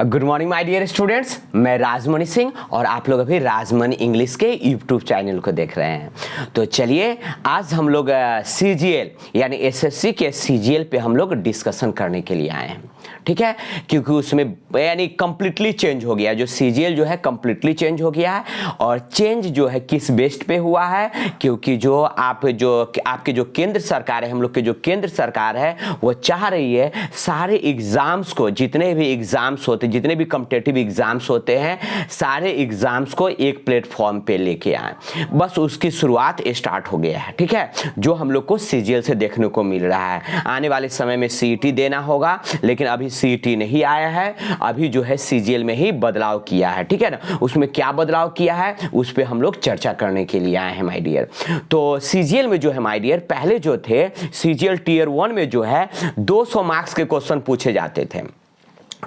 Good morning my dear students, मैं राजमणि सिंह और आप लोग अभी राजमणि इंग्लिश के यूट्यूब चैनल को देख रहे हैं। तो चलिए आज हम लोग सीजीएल यानी एसएससी के सीजीएल पे हम लोग डिस्कशन करने के लिए आए हैं, ठीक है। क्योंकि उसमें यानी कंप्लीटली चेंज हो गया, जो सीजीएल जो है कंप्लीटली चेंज हो गया है। और चेंज जो है किस बेस्ड पे हुआ है, क्योंकि जो आपके जो केंद्र सरकार है, हम लोग के जो केंद्र सरकार है वो चाह रही है सारे एग्जाम्स को, जितने भी एग्जाम्स होते, जितने भी कॉम्पिटिटिव एग्जाम्स होते हैं, सारे एग्जाम्स को एक प्लेटफॉर्म पे लेके आए। बस उसकी शुरुआत स्टार्ट हो गया है, ठीक है, जो हम लोग को सीजीएल से देखने को मिल रहा है। आने वाले समय में सीईटी देना होगा, लेकिन अभी सीईटी नहीं आया है, अभी जो है सीजीएल में ही बदलाव किया है, ठीक है ना। उसमें क्या बदलाव किया है उस पे हम लोग चर्चा करने के लिए आए हैं माय डियर। तो सीजीएल में जो है माय डियर, पहले जो थे सीजीएल टीयर 1 में जो है 200 मार्क्स के क्वेश्चन पूछे जाते थे,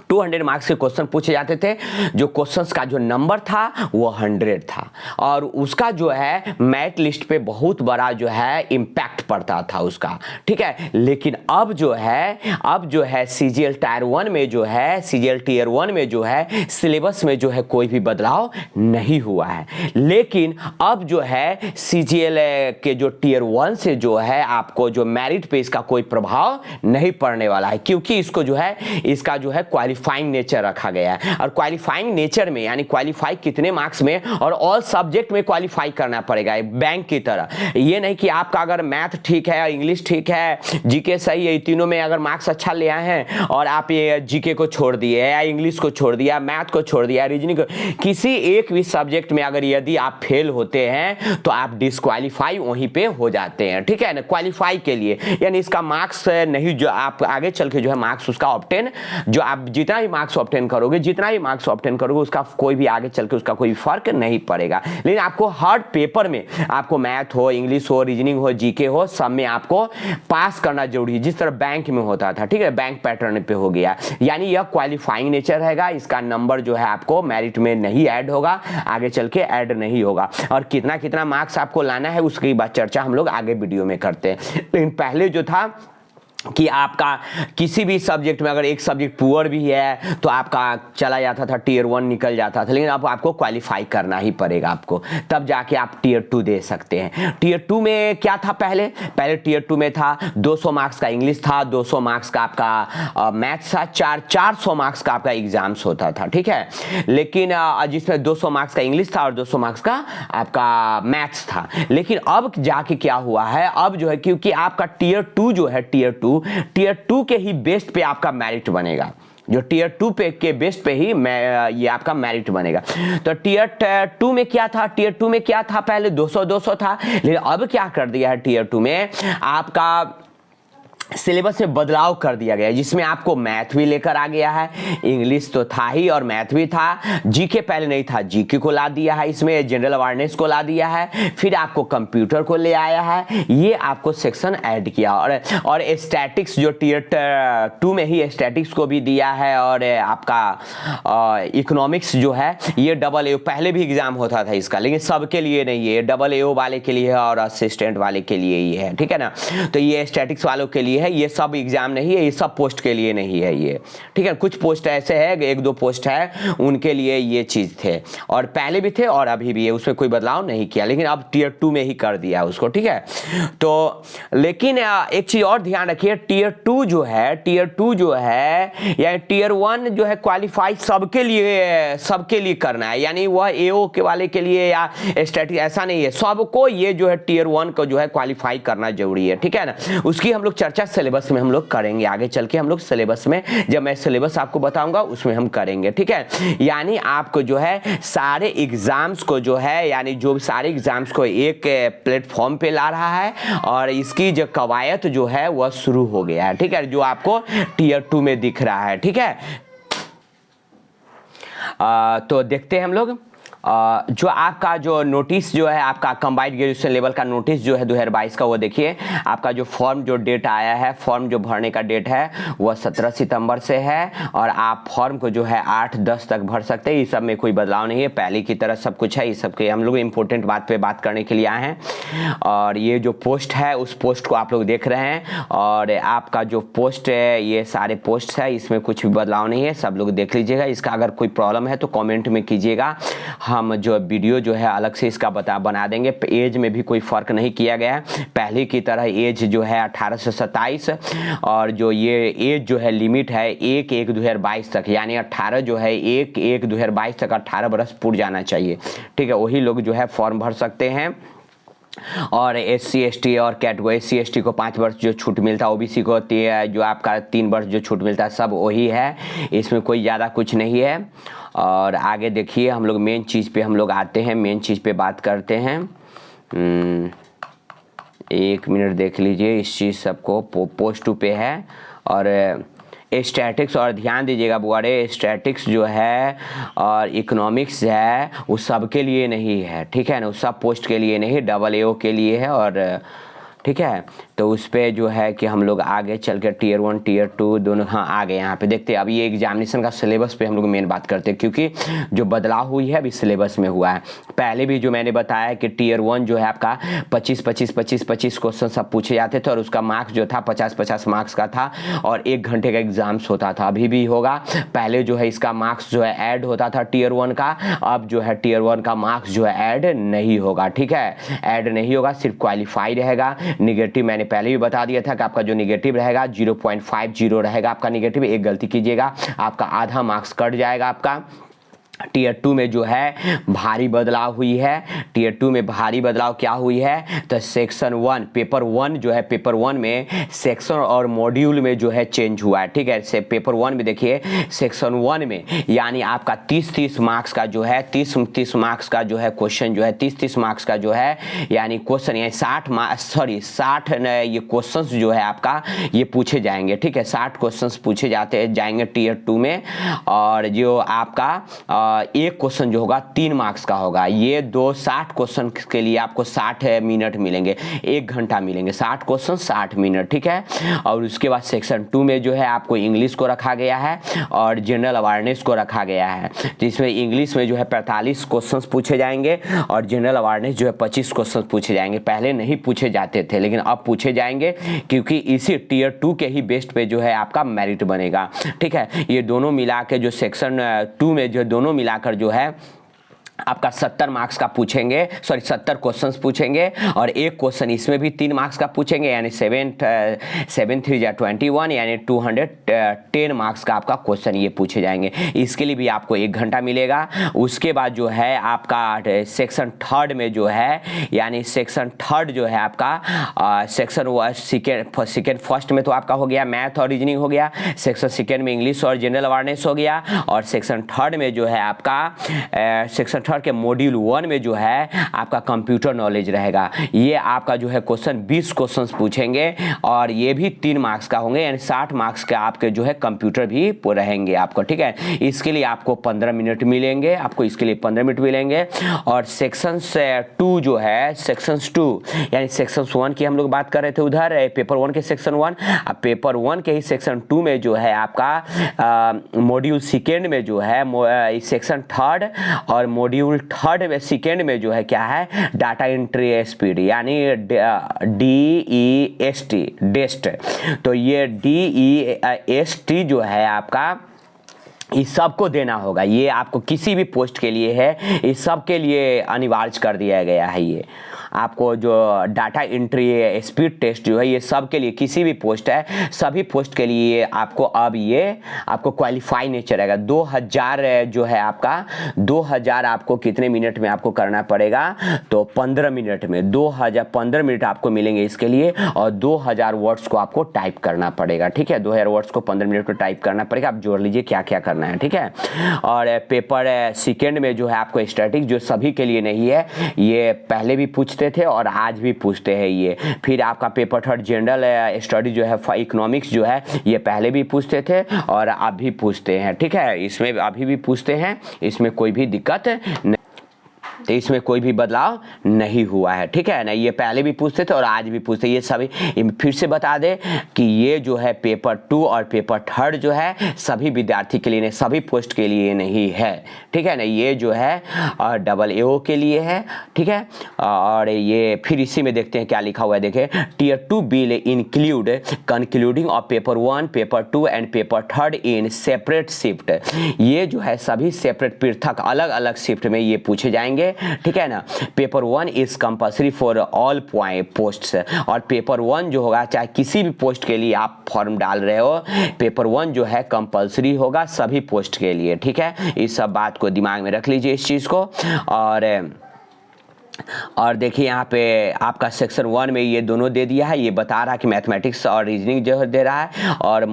200 मार्क्स के क्वेश्चन पूछे जाते थे। जो क्वेश्चंस का जो नंबर था वो 100 था, और उसका जो है मैथ लिस्ट पे बहुत बड़ा जो है इम्पैक्ट पड़ता था उसका, ठीक है। लेकिन अब जो है सीजीएल टायर 1 में जो है, सीजीएल टीयर 1 में जो है सिलेबस में जो है कोई भी बदलाव नहीं हुआ है। लेकिन अब जो है सीजीएल के जो टीयर 1 से जो है आपको जो मेरिट पे इसका कोई प्रभाव नहीं पड़ने वाला है, क्योंकि इसको जो है इसका जो है क्वालिफाइंग नेचर रखा गया है। और क्वालिफाइंग नेचर में यानी क्वालिफाई कितने मार्क्स में, और ऑल सब्जेक्ट में क्वालिफाई करना पड़ेगा बैंक की तरह। ये नहीं कि आपका अगर मैथ ठीक है, इंग्लिश ठीक है, जीके सही है, तीनों में अगर मार्क्स अच्छा ले आए हैं और आप ये जीके को छोड़ दिए या इंग्लिश को छोड़ दिया, मैथ को छोड़ दिया, रीजनिंग को, किसी एक भी सब्जेक्ट में अगर यदि आप फेल होते हैं तो आप डिस्क्वालीफाई वहीं पे हो जाते हैं, ठीक है ना। क्वालिफाई के लिए यानी इसका मार्क्स नहीं, जो आप आगे चल के जो है मार्क्स उसका ऑब्टेन, जो आप जितना भी मार्क्स ऑब्टेन करोगे उसका कोई भी आगे चल के उसका कोई फर्क नहीं पड़ेगा। लेकिन आपको हर पेपर में, आपको मैथ हो, इंग्लिश हो, रीजनिंग हो, जीके हो, सब में आपको पास करना जरूरी है, जिस तरह बैंक में होता था, ठीक है। बैंक पैटर्न पे हो गया, यानी यह क्वालिफाइंग नेचर रहेगा। इसका नंबर जो है आपको मेरिट में नहीं ऐड होगा, आगे चल के ऐड नहीं होगा। और कितना कितना मार्क्स आपको लाना है उसकी बात चर्चा हम लोग आगे वीडियो में करते हैं। लेकिन पहले जो था कि आपका किसी भी सब्जेक्ट में अगर एक सब्जेक्ट पुअर भी है तो आपका चला जाता था, टीयर 1 निकल जाता था। लेकिन अब आपको क्वालिफाई करना ही पड़ेगा आपको, तब जाके आप टीयर 2 दे सकते हैं। टीयर 2 में क्या था, पहले टीयर 2 में था 200 मार्क्स का इंग्लिश था, 200 मार्क्स का आपका मैथ्स था, 400 मार्क्स का आपका एग्जाम्स होता था, ठीक है। लेकिन जिसमें 200 मार्क्स का इंग्लिश था और 200 मार्क्स का आपका मैथ्स था। लेकिन अब जाके क्या हुआ है, अब जो है क्योंकि आपका टीयर 2 जो है, टीयर 2 के ही बेस्ट पे आपका मेरिट बनेगा, जो टीयर 2 पे के बेस्ट पे ही ये आपका मेरिट बनेगा। तो टीयर 2 में क्या था, टीयर 2 में क्या था, पहले 200 था, लेकिन अब क्या कर दिया है, टीयर 2 में आपका सिलेबस में बदलाव कर दिया गया है, जिसमें आपको मैथ भी लेकर आ गया है, इंग्लिश तो था ही और मैथ भी था, जीके पहले नहीं था, जीके को ला दिया है, इसमें जनरल अवेयरनेस को ला दिया है, फिर आपको कंप्यूटर को ले आया है, ये आपको सेक्शन ऐड किया। और स्टैटिक्स जो टीयर 2 में ही स्टैटिक्स को भी दिया है, और आपका इकोनॉमिक्स जो है ये डबल ए, पहले भी एग्जाम होता था इसका, लेकिन सबके लिए नहीं है, डबल ए वाले के लिए है और असिस्टेंट वाले के लिए ये है, ठीक है ना। तो ये स्टैटिक्स वालों के लिए है, ये सब एग्जाम नहीं है, ये सब पोस्ट के लिए नहीं है ये, ठीक है। कुछ पोस्ट ऐसे है, एक दो पोस्ट है उनके लिए ये चीज थे, और पहले भी थे और अभी भी है, उसमें कोई बदलाव नहीं किया, लेकिन अब टीयर 2 में ही कर दिया उसको, ठीक है। तो लेकिन एक चीज और ध्यान रखिए, टीयर 2 जो है या टीयर 1 जो है क्वालिफाई सबके लिए करना है, यानी वह एओ के वाले के लिए या स्टैटिक ऐसा नहीं है, सबको ये जो है टीयर 1 को जो है क्वालिफाई करना जरूरी है, ठीक है ना। उसकी हम लोग चर्चा सिलेबस में हम लोग करेंगे, आगे चल के हम लोग सिलेबस में, जब मैं सिलेबस आपको बताऊंगा उसमें हम करेंगे, ठीक है। यानी आपको जो है सारे एग्जाम्स को जो है, यानी जो सारे एग्जाम्स को एक प्लेटफॉर्म पे ला रहा है, और इसकी जो कवायद जो है वह शुरू हो गया है, ठीक है, जो आपको टीयर 2 में दिख रहा है, ठीक है। तो देखते हैं हम लोग। जो आपका जो नोटिस जो है आपका कंबाइंड ग्रेजुएशन लेवल का नोटिस जो है 2022 का, वो देखिए आपका जो फॉर्म जो डेट आया है, फॉर्म जो भरने का डेट है वह 17 सितंबर से है और आप फॉर्म को जो है 8-10 तक भर सकते हैं। इस सब में कोई बदलाव नहीं है, पहले की तरह सब कुछ है। इस सब के हम लोग इम्पोर्टेंट बात पे बात करने के लिए आए हैं और ये जो पोस्ट है उस पोस्ट को आप लोग देख रहे हैं और आपका जो पोस्ट है ये सारे पोस्ट है, इसमें कुछ भी बदलाव नहीं है, सब लोग देख लीजिएगा। इसका अगर कोई प्रॉब्लम है तो कमेंट में कीजिएगा, हम जो वीडियो जो है अलग से इसका बना देंगे। एज में भी कोई फ़र्क नहीं किया गया है, पहले की तरह एज जो है 18 से 27 और जो ये एज जो है लिमिट है 1/1/2022 तक, यानी 18 जो है 1/1/2022 तक 18 बरस पूर्ण जाना चाहिए, ठीक है। वही लोग जो है फॉर्म भर सकते हैं और SC ST और कैटेगरी SC ST को 5 वर्ष जो छूट मिलता है, OBC को जो आपका 3 वर्ष जो छूट मिलता है, सब वही है, इसमें कोई ज़्यादा कुछ नहीं है। और आगे देखिए हम लोग मेन चीज़ पे हम लोग आते हैं, मेन चीज़ पे बात करते हैं। 1 मिनट देख लीजिए, इस चीज़ सबको पोस्ट 2 पे है और स्टैटिक्स, और ध्यान दीजिएगा बुआरे, स्टैटिक्स जो है और इकोनॉमिक्स है वो सबके लिए नहीं है, ठीक है ना, उस सब पोस्ट के लिए नहीं, AAO के लिए है। और ठीक है, तो उस पर जो है कि हम लोग आगे चल के Tier 1 Tier 2 दोनों, हाँ आगे यहाँ पे देखते हैं। अभी ये एग्जामिनेशन का सिलेबस पे हम लोग मेन बात करते हैं, क्योंकि जो बदलाव हुई है अभी सिलेबस में हुआ है। पहले भी जो मैंने बताया कि Tier 1 जो है आपका 25 क्वेश्चन सब पूछे जाते थे और उसका मार्क्स जो था 50 मार्क्स का था और 1 घंटे का एग्जाम्स होता था, अभी भी होगा। पहले जो है इसका मार्क्स जो है ऐड होता था Tier 1 का, अब जो है Tier 1 का मार्क्स जो है ऐड नहीं होगा, ठीक है, ऐड नहीं होगा, सिर्फ क्वालिफाई रहेगा। निगेटिव मैंने पहले भी बता दिया था कि आपका जो निगेटिव रहेगा 0.50 रहेगा आपका निगेटिव, एक गलती कीजिएगा आपका आधा मार्क्स कट जाएगा आपका। Tier 2 में जो है भारी बदलाव हुई है, Tier 2 में भारी बदलाव क्या हुई है, तो सेक्शन 1 पेपर 1 जो है, पेपर 1 में सेक्शन और मॉड्यूल में जो है चेंज हुआ है, ठीक है। से पेपर 1 में देखिए सेक्शन 1 में यानी आपका 30 मार्क्स का जो है 30 मार्क्स का जो है क्वेश्चन जो है 30 मार्क्स का जो है यानी क्वेश्चन, यानी 60 ये क्वेश्चंस जो है आपका ये पूछे जाएंगे, ठीक है, 60 क्वेश्चंस पूछे जाएंगे Tier 2 में। और जो आपका एक क्वेश्चन जो होगा 3 मार्क्स का होगा, ये 60 क्वेश्चन के लिए आपको 60 मिनट मिलेंगे, 1 घंटा मिलेंगे, 60 क्वेश्चन 60 मिनट, ठीक है। और उसके बाद सेक्शन 2 में जो है आपको इंग्लिश को रखा गया है और जनरल अवेयरनेस को रखा गया है, तो इसमें इंग्लिश में जो है 45 क्वेश्चन पूछे जाएंगे और जनरल अवेयरनेस जो है 25 क्वेश्चन पूछे जाएंगे। पहले नहीं पूछे जाते थे लेकिन अब पूछे जाएंगे, क्योंकि इसी Tier 2 के ही बेस्ट पे जो है आपका मेरिट बनेगा, ठीक है। ये दोनों मिला के जो सेक्शन 2 में जो दोनों मिलाकर जो है आपका 70 मार्क्स का पूछेंगे, 70 क्वेश्चंस पूछेंगे और एक क्वेश्चन इसमें भी 3 मार्क्स का पूछेंगे, यानी 7 3 जा 21 यानी 210 मार्क्स का आपका क्वेश्चन ये पूछे जाएंगे। इसके लिए भी आपको 1 घंटा मिलेगा। उसके बाद जो है आपका सेक्शन 3 में जो है, यानी सेक्शन 3 जो है आपका सेक्शन सेकेंड फर्स्ट में तो आपका हो गया मैथ और रीजनिंग हो गया, सेक्शन सेकेंड में इंग्लिश और जनरल अवेयरनेस हो गया, और सेक्शन 3 में जो है आपका सेक्शन 3 के मॉड्यूल 1 में जो है आपका कंप्यूटर नॉलेज रहेगा। ये आपका जो है क्वेश्चन 20 क्वेश्चंस पूछेंगे और ये भी 3 मार्क्स का होंगे, यानी 60 मार्क्स के आपके जो है कंप्यूटर भी रहेंगे आपको, ठीक है। इसके लिए आपको 15 मिनट मिलेंगे, आपको इसके लिए 15 मिनट मिलेंगे। और सेक्शन 2 जो है, सेक्शन 2 यानी सेक्शन 1 की हम लोग बात कर रहे थे उधर पेपर 1 के सेक्शन 1, अब पेपर 1 के ही सेक्शन 2 में जो है आपका मॉड्यूल सेकेंड में जो है सेक्शन 3 और मॉड्यूल 3 में सेकेंड में जो है क्या है, डाटा एंट्री स्पीड यानी DEST डेस्ट। तो ये DEST जो है आपका इस सब को देना होगा, ये आपको किसी भी पोस्ट के लिए है, इस सब के लिए अनिवार्य कर दिया गया है। ये आपको जो डाटा एंट्री स्पीड टेस्ट जो है ये सब के लिए, किसी भी पोस्ट है सभी पोस्ट के लिए आपको अब ये आपको क्वालिफाई नेचर रहेगा। 2000 जो है आपका 2000 आपको कितने मिनट में आपको करना पड़ेगा, तो 15 मिनट में 15 मिनट आपको मिलेंगे इसके लिए, और 2000 वर्ड्स को आपको टाइप करना पड़ेगा, ठीक है। 2000 वर्ड्स को 15 मिनट में टाइप करना पड़ेगा। आप जोड़ लीजिए क्या क्या करना है, ठीक है। और पेपर सेकेंड में जो है आपको स्टैटिक जो सभी के लिए नहीं है, ये पहले भी पूछते थे और आज भी पूछते हैं ये। फिर आपका पेपर 3 जनरल स्टडी जो है इकोनॉमिक्स जो है ये पहले भी पूछते थे और अब भी पूछते हैं, ठीक है, इसमें अभी भी पूछते हैं, इसमें कोई भी दिक्कत नहीं। तो इसमें कोई भी बदलाव नहीं हुआ है, ठीक है ना। ये पहले भी पूछते थे और आज भी पूछते, ये सभी फिर से बता दें कि ये जो है पेपर 2 और पेपर 3 जो है सभी विद्यार्थी के लिए नहीं, सभी पोस्ट के लिए नहीं है, ठीक है ना। ये जो है AA के लिए है, ठीक है। और ये फिर इसी में देखते हैं क्या लिखा हुआ है, देखें Tier 2 bill include concluding of paper 1, paper 2 and paper 3 in separate shift. ये जो है सभी सेपरेट पृथक अलग अलग शिफ्ट में ये पूछे जाएंगे, ठीक है ना। Paper 1 is compulsory for all posts, और पेपर 1 जो होगा चाहे किसी भी पोस्ट के लिए आप फॉर्म डाल रहे हो, पेपर 1 जो है कंपल्सरी होगा सभी पोस्ट के लिए, ठीक है। इस सब बात को दिमाग में रख लीजिए इस चीज़ को। और देखिए यहाँ पे आपका सेक्शन 1 में ये दोनों दे दिया है, ये बता रहा है कि मैथमेटिक्स और रीजनिंग जो है दे रहा है, और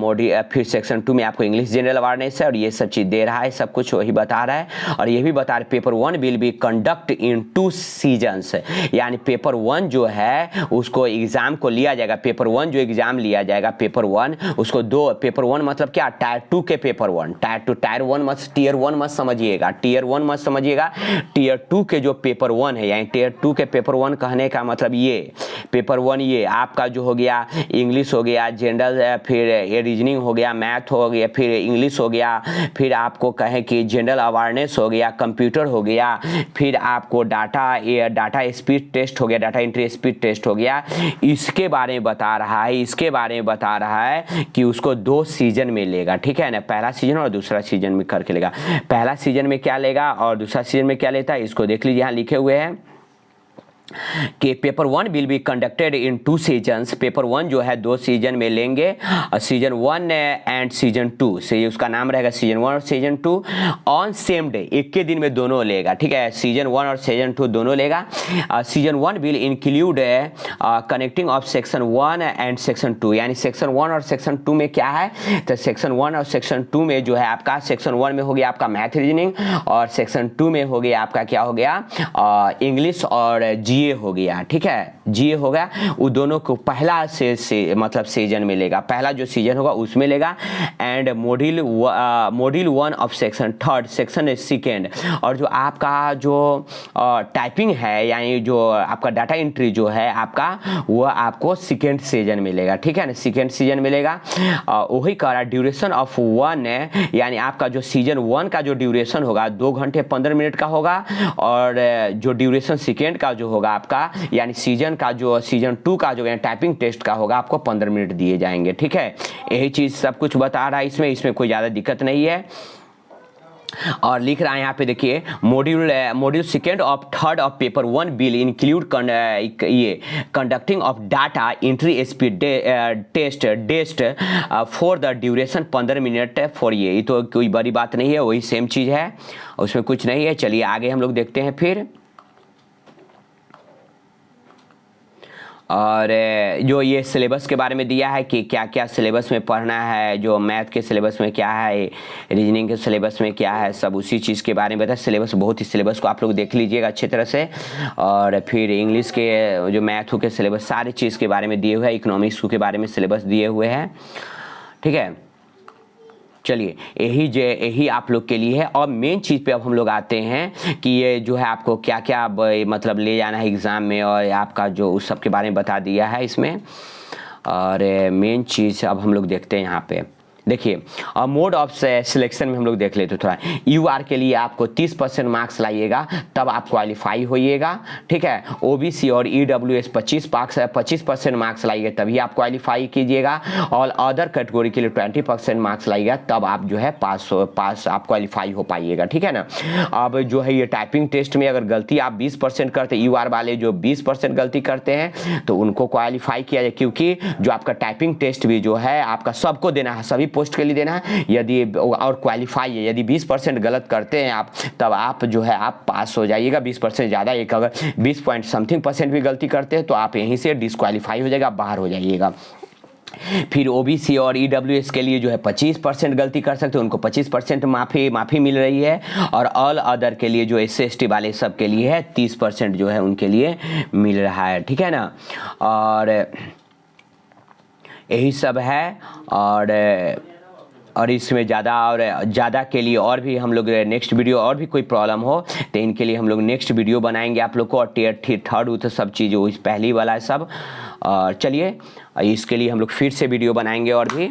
फिर सेक्शन 2 में आपको इंग्लिश जनरल अवेयरनेस है, और ये सब चीज़ दे रहा है, सब कुछ वही बता रहा है। और ये भी बता रहा है paper 1 will be conduct in 2 seasons, यानी पेपर 1 जो है उसको एग्ज़ाम को लिया जाएगा, पेपर 1 जो एग्ज़ाम लिया जाएगा पेपर 1 उसको पेपर 1 मतलब क्या, टायर 2 के पेपर 1, टायर 1 मत, टियर 1 मत समझिएगा, टियर 1 मत समझिएगा, टियर 2 के जो पेपर 1 है, यानी टियर 2 के पेपर 1 कहने का मतलब ये पेपर 1 ये आपका जो हो गया इंग्लिश हो गया, जनरल, फिर ये रीजनिंग हो गया, मैथ हो गया, फिर इंग्लिश हो गया, फिर आपको कहें कि जनरल अवेयरनेस हो गया, कंप्यूटर हो गया, फिर आपको डाटा स्पीड टेस्ट हो गया, डाटा एंट्री स्पीड टेस्ट हो गया। इसके बारे में बता रहा है, इसके बारे में बता रहा है कि उसको 2 सीजन में लेगा, ठीक है ना। पहला सीजन और दूसरा सीजन में करके लेगा। पहला सीजन में क्या लेगा और दूसरा सीजन में क्या लेता है, इसको देख लीजिए, यहाँ लिखे हुए हैं कि paper 1 will be conducted in 2 seasons. Paper 1 जो है 2 सीजन में लेंगे, सीजन 1 एंड सीजन 2 से उसका नाम रहेगा सीजन 1 और सीजन 2 ऑन सेम डे, एक के दिन में दोनों लेगा, ठीक है। सीजन 1 और सीजन 2 दोनों लेगा। Season 1 will include connecting of section 1 and section 2, यानी सेक्शन 1 और सेक्शन 2 में क्या है, तो सेक्शन 1 और सेक्शन 2 में जो है आपका सेक्शन 1 में हो गया आपका मैथ रीजनिंग, और सेक्शन 2 में हो गया आपका क्या हो गया, इंग्लिश और जीए हो गया, ठीक है। जीए हो गया, वो दोनों को पहला से मतलब सीजन में लेगा, पहला जो सीजन होगा उसमें लेगा। And module 1 of section 3 section second, और जो आपका जो टाइपिंग है यानी जो आपका डाटा एंट्री जो है आपका, वो आपको सेकेंड सीजन मिलेगा, ठीक है ना, सेकेंड सीजन मिलेगा। वही कह रहा ड्यूरेशन ऑफ 1, यानी आपका जो सीजन 1 का जो ड्यूरेशन होगा 2 घंटे 15 मिनट का होगा, और जो ड्यूरेशन सेकेंड का जो होगा आपका यानी सीजन 2 का जो टाइपिंग टेस्ट का होगा आपको 15 मिनट दिए जाएंगे, ठीक है। यही चीज़ सब कुछ बता रहा है इसमें कोई ज़्यादा दिक्कत नहीं है। और लिख रहा है यहाँ पे देखिए module second of 3 of paper 1 will include ये conducting of data entry speed test for the duration 15 minute for ये तो कोई बड़ी बात नहीं है, वही सेम चीज़ है, उसमें कुछ नहीं है। चलिए आगे हम लोग देखते हैं फिर। और जो ये सिलेबस के बारे में दिया है कि क्या क्या सिलेबस में पढ़ना है, जो मैथ के सिलेबस में क्या है, रीजनिंग के सिलेबस में क्या है, सब उसी चीज़ के बारे में बताया। सिलेबस को आप लोग देख लीजिएगा अच्छी तरह से। और फिर इंग्लिश के जो मैथों के सिलेबस सारी चीज़ के बारे में दिए हुए हैं, इकोनॉमिक्स के बारे में सिलेबस दिए हुए हैं, ठीक है। चलिए यही आप लोग के लिए है। और मेन चीज़ पे अब हम लोग आते हैं कि ये जो है आपको क्या क्या मतलब ले जाना है एग्ज़ाम में, और आपका जो उस सब के बारे में बता दिया है इसमें। और मेन चीज़ अब हम लोग देखते हैं यहाँ पे, देखिए मोड ऑफ सिलेक्शन में हम लोग देख लेते थोड़ा। यूआर के लिए आपको 30% मार्क्स लाइएगा तब आप क्वालिफाई होइएगा, ठीक है। ओबीसी और ईडब्ल्यूएस 25% मार्क्स लाइएगा तभी आप क्वालिफाई कीजिएगा। और अदर कैटेगरी के लिए 20% मार्क्स लाइएगा तब आप जो है पास आप क्वालिफाई हो पाइएगा, ठीक है ना। अब जो है ये टाइपिंग टेस्ट में अगर गलती आप 20% करते, यूआर वाले जो 20% गलती करते हैं तो उनको क्वालिफाई किया जाए, क्योंकि जो आपका टाइपिंग टेस्ट भी जो है आपका सबको देना है, सभी पोस्ट के लिए देना है। यदि और क्वालिफाई है, यदि 20% गलत करते हैं आप तब आप जो है आप पास हो जाइएगा। 20% ज़्यादा, एक अगर 20% भी गलती करते हैं तो आप यहीं से डिस्क्वालीफाई हो जाएगा, बाहर हो जाइएगा। फिर ओबीसी और ईडब्ल्यूएस के लिए जो है 25% गलती कर सकते हैं, उनको 25% माफ़ी मिल रही है। और ऑल अदर के लिए जो SC/ST वाले सब के लिए है 30% जो है उनके लिए मिल रहा है, ठीक है ना। और यही सब है। और और इसमें ज़्यादा के लिए और भी हम लोग नेक्स्ट वीडियो और भी कोई प्रॉब्लम हो तो इनके लिए हम लोग नेक्स्ट वीडियो बनाएंगे आप लोग को। और थर्ड तो सब चीज़ वो पहली वाला है सब। और चलिए इसके लिए हम लोग फिर से वीडियो बनाएंगे और भी।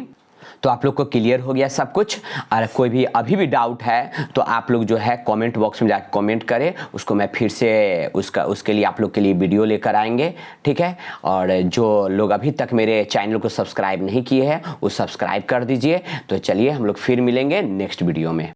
तो आप लोग को क्लियर हो गया सब कुछ। और कोई भी अभी भी डाउट है तो आप लोग जो है कमेंट बॉक्स में जाकर कमेंट करें, उसको मैं फिर से उसके लिए आप लोग के लिए वीडियो लेकर आएंगे, ठीक है। और जो लोग अभी तक मेरे चैनल को सब्सक्राइब नहीं किए हैं वो सब्सक्राइब कर दीजिए। तो चलिए हम लोग फिर मिलेंगे नेक्स्ट वीडियो में।